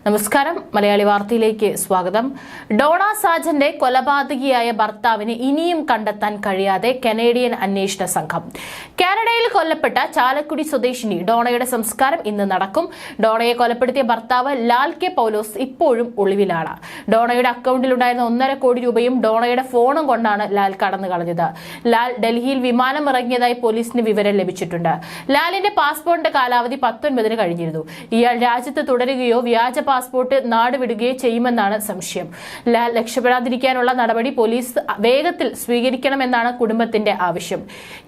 നമസ്കാരം, മലയാളി വാർത്തയിലേക്ക് സ്വാഗതം. ഡോണ സാജന്റെ കൊലപാതകിയായ ഭർത്താവിനെ ഇനിയും കണ്ടെത്താൻ കഴിയാതെ കനേഡിയൻ അന്വേഷണ സംഘം. കാനഡയിൽ കൊല്ലപ്പെട്ട ചാലക്കുടി സ്വദേശിനി ഡോണയുടെ സംസ്കാരം ഇന്ന് നടക്കും. ഡോണയെ കൊലപ്പെടുത്തിയ ഭർത്താവ് ലാൽ കെ പൗലോസ് ഇപ്പോഴും ഒളിവിലാണ്. ഡോണയുടെ അക്കൗണ്ടിലുണ്ടായിരുന്ന 1.5 കോടി രൂപയും ഡോണയുടെ ഫോണും കൊണ്ടാണ് ലാൽ കടന്നു കളഞ്ഞത്. ലാൽ ഡൽഹിയിൽ വിമാനം ഇറങ്ങിയതായി പോലീസിന് വിവരം ലഭിച്ചിട്ടുണ്ട്. ലാലിന്റെ പാസ്പോർട്ടിന്റെ കാലാവധി 19-ന് കഴിഞ്ഞിരുന്നു. ഇയാൾ രാജ്യത്ത് തുടരുകയോ വ്യാജ പാസ്പോർട്ട് നാടുവിടുകയോ ചെയ്യുമെന്നാണ് സംശയം. ലാൽ രക്ഷപ്പെടാതിരിക്കാനുള്ള നടപടി പോലീസ് വേഗത്തിൽ സ്വീകരിക്കണമെന്നാണ് കുടുംബത്തിന്റെ ആവശ്യം.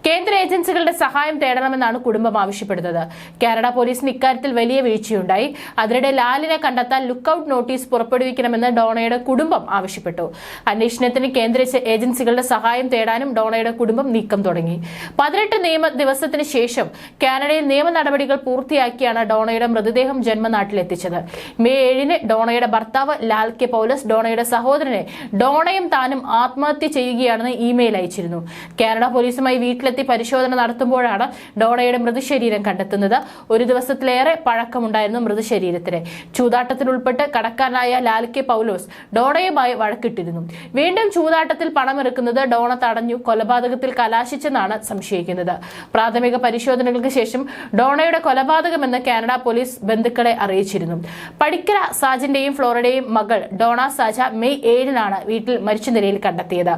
കേന്ദ്ര ഏജൻസികളുടെ സഹായം തേടണമെന്നാണ് കുടുംബം ആവശ്യപ്പെടുന്നത്. കാനഡ പോലീസിന് ഇക്കാര്യത്തിൽ വലിയ വീഴ്ചയുണ്ടായി. അതിനിടെ ലാലിനെ കണ്ടെത്താൻ ലുക്കൌട്ട് നോട്ടീസ് പുറപ്പെടുവിക്കണമെന്ന് ഡോണയുടെ കുടുംബം ആവശ്യപ്പെട്ടു. അന്വേഷണത്തിന് കേന്ദ്ര ഏജൻസികളുടെ സഹായം തേടാനും ഡോണയുടെ കുടുംബം നീക്കം തുടങ്ങി. 18 ദിവസത്തിന് ശേഷം കാനഡയിൽ നിയമ നടപടികൾ പൂർത്തിയാക്കിയാണ് ഡോണയുടെ മൃതദേഹം ജന്മനാട്ടിലെത്തിച്ചത്. മെയ് 7-ന് ഡോണയുടെ ഭർത്താവ് ലാൽ കെ പൗലോസ് ഡോണയുടെ സഹോദരനെ ഡോണയും താനും ആത്മഹത്യ ചെയ്യുകയാണെന്ന് ഇമെയിൽ അയച്ചിരുന്നു. കാനഡ പോലീസുമായി വീട്ടിലെത്തി പരിശോധന നടത്തുമ്പോഴാണ് ഡോണയുടെ മൃതശരീരം കണ്ടെത്തുന്നത്. ഒരു ദിവസത്തിലേറെ പഴക്കമുണ്ടായിരുന്നു മൃതശരീരത്തിന്. ചൂതാട്ടത്തിൽ ഉൾപ്പെട്ട് കടക്കാരനായ ലാൽ കെ പൗലോസ് ഡോണയുമായി വഴക്കിട്ടിരുന്നു. വീണ്ടും ചൂതാട്ടത്തിൽ പണമെടുക്കുന്നത് ഡോണ തടഞ്ഞു. കൊലപാതകത്തിൽ കലാശിച്ചെന്നാണ് സംശയിക്കുന്നത്. പ്രാഥമിക പരിശോധനകൾക്ക് ശേഷം ഡോണയുടെ കൊലപാതകമെന്ന് കാനഡ പോലീസ് ബന്ധുക്കളെ അറിയിച്ചിരുന്നു. പടിക്കര സാജന്റെയും ഫ്ലോറയുടെയും മകൾ ഡോണ സാജ മെയ് 7-നാണ് വീട്ടിൽ മരിച്ച നിലയിൽ കണ്ടെത്തിയത്.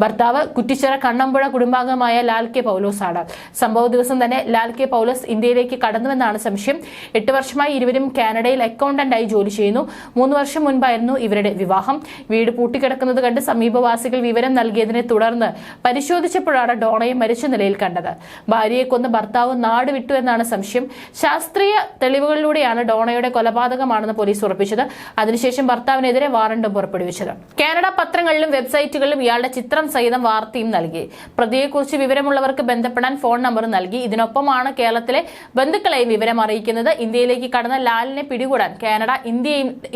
ഭർത്താവ് കുറ്റിച്ചിറ കണ്ണമ്പുഴ കുടുംബാംഗമായ ലാൽ കെ പൗലോസ് ആണ്. സംഭവ ദിവസം തന്നെ ലാൽ കെ പൗലോസ് ഇന്ത്യയിലേക്ക് കടന്നുവെന്നാണ് സംശയം. 8 വർഷമായി ഇരുവരും കാനഡയിൽ അക്കൗണ്ടന്റായി ജോലി ചെയ്യുന്നു. 3 വർഷം മുൻപായിരുന്നു ഇവരുടെ വിവാഹം. വീട് പൂട്ടിക്കിടക്കുന്നത് കണ്ട് സമീപവാസികൾ വിവരം നൽകിയതിനെ തുടർന്ന് പരിശോധിച്ചപ്പോഴാണ് ഡോണയെ മരിച്ച നിലയിൽ കണ്ടത്. ഭാര്യയെ കൊന്ന് ഭർത്താവ് നാട് വിട്ടു എന്നാണ് സംശയം. ശാസ്ത്രീയ തെളിവുകളിലൂടെയാണ് ഡോണയുടെ കൊലപാതകമാണെന്ന് പോലീസ് ഉറപ്പിച്ചത്. അതിനുശേഷം ഭർത്താവിനെതിരെ വാറണ്ടും പുറപ്പെടുവിച്ചത്. കാനഡ പത്രങ്ങളിലും വെബ്സൈറ്റുകളിലും ഇയാളുടെ ചിത്രം സഹിതം വാർത്തയും നൽകി. പ്രതിയെക്കുറിച്ച് വിവരമുള്ളവർക്ക് ബന്ധപ്പെടാൻ ഫോൺ നമ്പർ നൽകി. ഇതിനൊപ്പമാണ് കേരളത്തിലെ ബന്ധുക്കളെയും വിവരം അറിയിക്കുന്നത്. ഇന്ത്യയിലേക്ക് കടന്ന ലാലിനെ പിടികൂടാൻ കാനഡ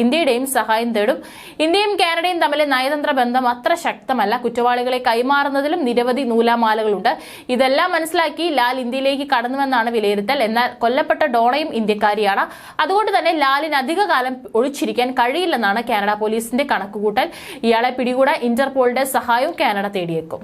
ഇന്ത്യയുടെയും സഹായം തേടും. ഇന്ത്യയും കാനഡയും തമ്മിലെ നയതന്ത്ര ബന്ധം അത്ര ശക്തമല്ല. കുറ്റവാളികളെ കൈമാറുന്നതിലും നിരവധി നൂലാമാലകളുണ്ട്. ഇതെല്ലാം മനസ്സിലാക്കി ലാൽ ഇന്ത്യയിലേക്ക് കടന്നുവെന്നാണ് വിലയിരുത്തൽ. എന്നാൽ കൊല്ലപ്പെട്ട ഡോണയും ഇന്ത്യക്കാരിയാണ്. അതുകൊണ്ട് തന്നെ ലാലിന് അധികകാലം ഒളിച്ചിരിക്കാൻ കഴിയില്ലെന്നാണ് കാനഡ പോലീസിന്റെ കണക്കുകൂട്ടൽ. ഇയാളെ പിടികൂടാൻ ഇന്റർപോളിന്റെ സഹായവും കാനഡ തേടിയേക്കും.